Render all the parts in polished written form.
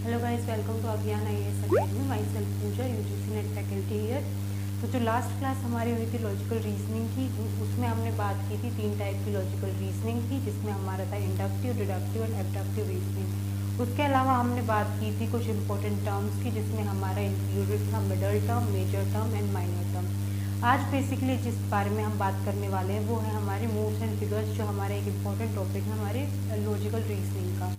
Hello guys, welcome to Abhiyan IAS academy. Myself Pooja, UGC NET faculty year. तो जो last class हमारी हुई थी लॉजिकल रीजनिंग की, उसमें हमने बात की थी 3 टाइप की लॉजिकल रीजनिंग की, जिसमें हमारा था इंडक्टिव, डिडक्टिव एंड एब्डक्टिव रीजनिंग। उसके अलावा हमने बात की थी कुछ इंपॉर्टेंट टर्म्स की, जिसमें हमारा इंक्लूडेड था middle term, major term and minor term. आज बेसिकली जिस बारे में हम बात करने वाले हैं वो है हमारे मूव्स एंड फिगर्स, जो हमारा एक इम्पॉर्टेंट टॉपिक है हमारे लॉजिकल रीजनिंग का।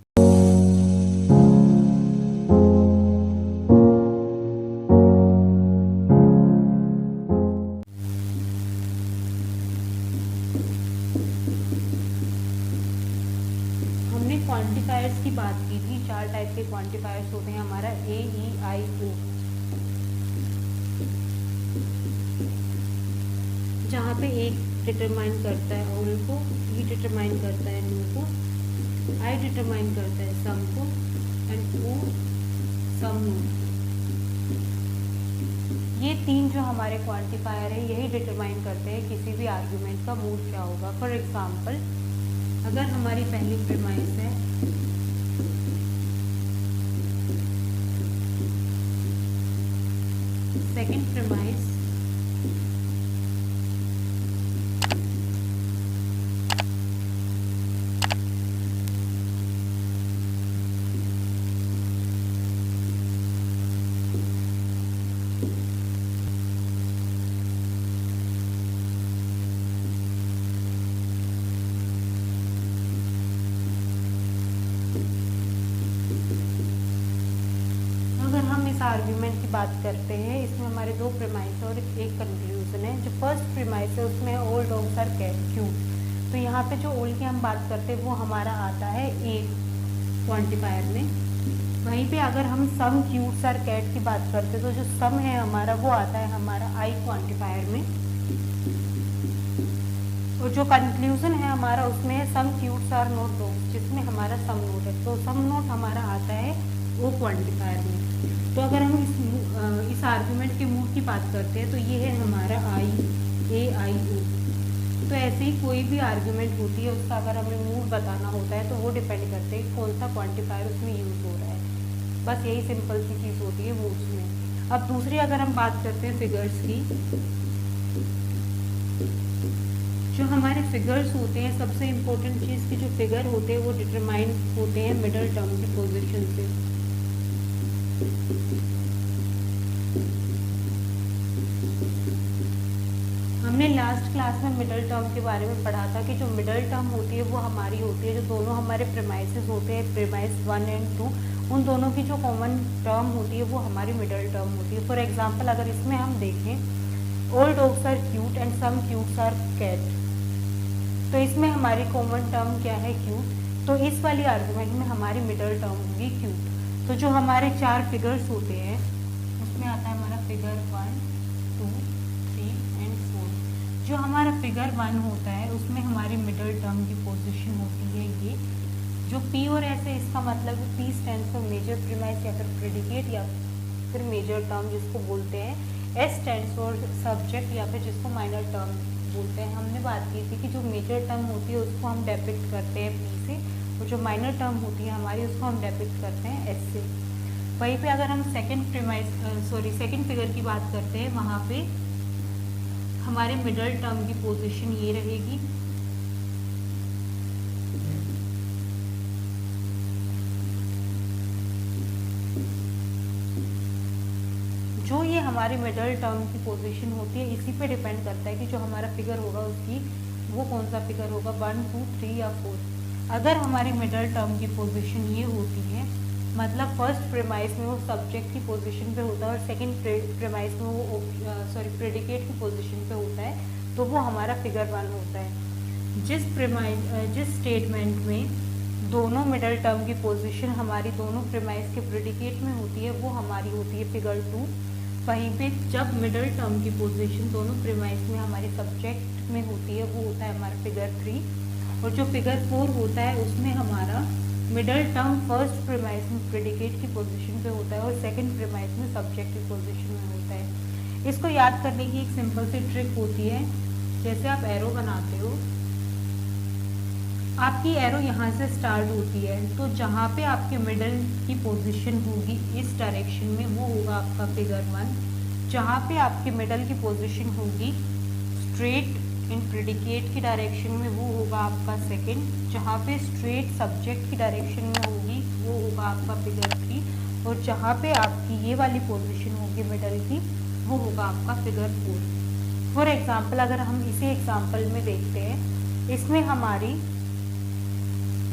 क्वांटिफायर्स की बात की थी। 4 टाइप के क्वांटिफायर्स होते हैं हमारा ए, ई, आई, ओ, जहाँ पे एक डिटरमाइन करता है ऑल को, ई डिटरमाइन करता है नो को, आई डिटरमाइन करता है सम को एंड ओ सम नो। ये 3 जो हमारे क्वांटिफायर है यही डिटरमाइन करते हैं किसी भी आर्ग्यूमेंट का मूड क्या होगा। फॉर एग्जाम्पल, अगर हमारी पहली प्रीमाइस है सेकंड प्रीमाइस, आर्ग्यूमेंट की बात करते हैं, इसमें हमारे 2 प्रीमाइस और एक कंक्लूजन है। जो फर्स्ट प्रीमाइस है उसमें ऑल डॉग्स आर क्यूट। तो यहाँ पे जो ऑल की हम बात करते हैं वो हमारा आता है ए क्वांटिफायर में। वहीं पे अगर हम सम क्यूट्स आर कैट की बात करते हैं तो जो सम है हमारा वो आता है हमारा आई क्वांटिफायर में। और जो कंक्लूजन है हमारा उसमें है सम क्यूट्स आर नॉट डॉग्स, जिसमें हमारा सम नोट है। तो सम नोट हमारा आता है ओ क्वांटिफायर में। तो अगर हम इस आर्ग्यूमेंट के मूड की बात करते हैं तो ये है हमारा आई, ए, आई, ओ। तो ऐसे ही कोई भी आर्ग्यूमेंट होती है उसका अगर हमें मूड बताना होता है तो वो डिपेंड करते हैं कौन सा क्वांटिफायर उसमें यूज़ हो रहा है। बस यही सिंपल सी चीज़ होती है मूड्स में। अब दूसरी अगर हम बात करते हैं फिगर्स की, जो हमारे फिगर्स होते हैं, सबसे इम्पोर्टेंट चीज़ के जो फिगर होते हैं वो डिटरमाइन होते हैं मिडल टर्म की पोजीशन से। हमने लास्ट क्लास में मिडल टर्म के बारे में पढ़ा था कि जो मिडल टर्म होती है वो हमारी होती है जो दोनों हमारे प्रीमाइसेस होते हैं, प्रीमाइस 1 एंड 2, उन दोनों की जो कॉमन टर्म होती है वो हमारी मिडल टर्म होती है। फॉर एग्जांपल, अगर इसमें हम देखें all dogs are cute and some cutes are cat, तो इसमें हमारी कॉमन टर्म क्या है? क्यूट। तो इस वाली आर्गूमेंट में हमारी मिडल टर्म होगी क्यूट। तो जो हमारे 4 फिगर्स होते हैं उसमें आता है हमारा फिगर 1, 2, 3 एंड 4। जो हमारा फिगर 1 होता है उसमें हमारी मिडल टर्म की पोजीशन होती है ये, जो P और S है इसका मतलब है P stands for major premise या फिर प्रेडिकेट या फिर मेजर टर्म जिसको बोलते हैं, S स्टैंड्स फॉर सब्जेक्ट या फिर जिसको माइनर टर्म बोलते हैं। हमने बात की थी कि जो मेजर टर्म होती है उसको हम डेपिक्ट करते हैं P से, और जो माइनर टर्म होती है हमारी उसको हम डेपिक्ट करते हैं S से। वहीं पे अगर हम सेकंड फिगर की बात करते हैं, वहाँ पे हमारे मिडल टर्म की पोजीशन ये रहेगी। जो ये हमारी मिडल टर्म की पोजीशन होती है इसी पे डिपेंड करता है कि जो हमारा फिगर होगा उसकी वो कौन सा फिगर होगा, 1, 2, 3 या 4। अगर हमारी मिडल टर्म की पोजीशन ये होती है, मतलब फर्स्ट प्रीमाइस में वो सब्जेक्ट की पोजीशन पे होता है और सेकंड प्रीमाइस में वो प्रेडिकेट की पोजीशन पे होता है, तो वो हमारा फिगर 1 होता है। जिस स्टेटमेंट में दोनों मिडल टर्म की पोजीशन हमारी दोनों प्रीमाइस के प्रेडिकेट में होती है वो हमारी होती है फिगर 2। वहीं पे जब मिडल टर्म की पोजीशन दोनों प्रीमाइस में हमारे सब्जेक्ट में होती है वो होता है हमारा फिगर 3। और जो फिगर 4 होता है उसमें हमारा मिडल टर्म फर्स्ट प्रीमाइस में प्रेडिकेट की पोजीशन पे होता है और सेकंड प्रीमाइस में सब्जेक्ट की पोजीशन में होता है। इसको याद करने की एक सिंपल सी ट्रिक होती है, जैसे आप एरो बनाते हो आपकी एरो यहाँ से स्टार्ट होती है, तो जहाँ पे आपके मिडल की पोजीशन होगी इस डायरेक्शन में वो होगा आपका फिगर 1। जहाँ पे आपके मिडल की पोजीशन होगी स्ट्रेट इन प्रेडिकेट की डायरेक्शन में वो होगा आपका सेकंड। जहाँ पे स्ट्रेट सब्जेक्ट की डायरेक्शन में होगी वो होगा आपका फिगर 3। और जहाँ पे आपकी ये वाली पोजीशन होगी मिडल की वो होगा आपका फिगर 4। फॉर एग्जाम्पल अगर हम इसी एग्जाम्पल में देखते हैं, इसमें हमारी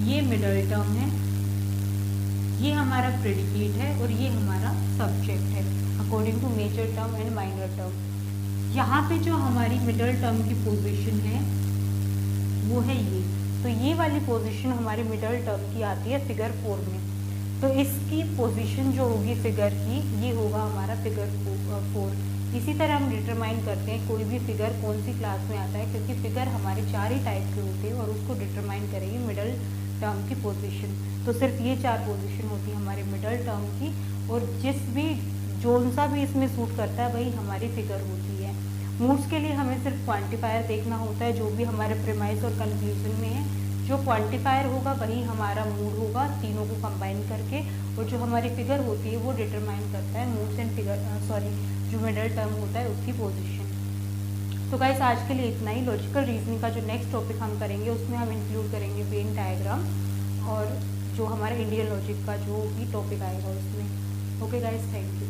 ये मिडल टर्म है, ये हमारा प्रेडिकेट है और ये हमारा सब्जेक्ट है according to major term and minor term. यहाँ पे जो हमारी मिडल टर्म की पोजीशन है वो है ये, तो ये वाली पोजीशन हमारी मिडल टर्म की आती है फिगर 4 में। तो इसकी पोजीशन जो होगी फिगर की ये होगा हमारा फिगर 4। इसी तरह हम डिटरमाइन करते हैं कोई भी फिगर कौन सी क्लास में आता है, क्योंकि फिगर हमारे 4 ही टाइप के होते हैं और उसको डिटरमाइन करेंगे मिडल टर्म की पोजीशन। तो सिर्फ ये 4 पोजीशन होती है हमारे मिडल टर्म की, और जिस भी जोन सा भी इसमें सूट करता है वही हमारी फिगर होती है। मूड्स के लिए हमें सिर्फ क्वांटिफायर देखना होता है जो भी हमारे प्रीमाइस और कंक्लूजन में है। जो क्वांटिफायर होगा वही हमारा मूड होगा तीनों को कंबाइन करके, और जो हमारी फिगर होती है वो डिटरमाइन करता है मूड्स एंड फिगर जो मिडल टर्म होता है उसकी पोजीशन। तो गाइस आज के लिए इतना ही। लॉजिकल रीजनिंग का जो नेक्स्ट टॉपिक हम करेंगे उसमें हम इंक्लूड करेंगे वेन डायग्राम और जो हमारा इंडियन लॉजिक का जो भी टॉपिक आएगा उसमें। Okay guys, thank you.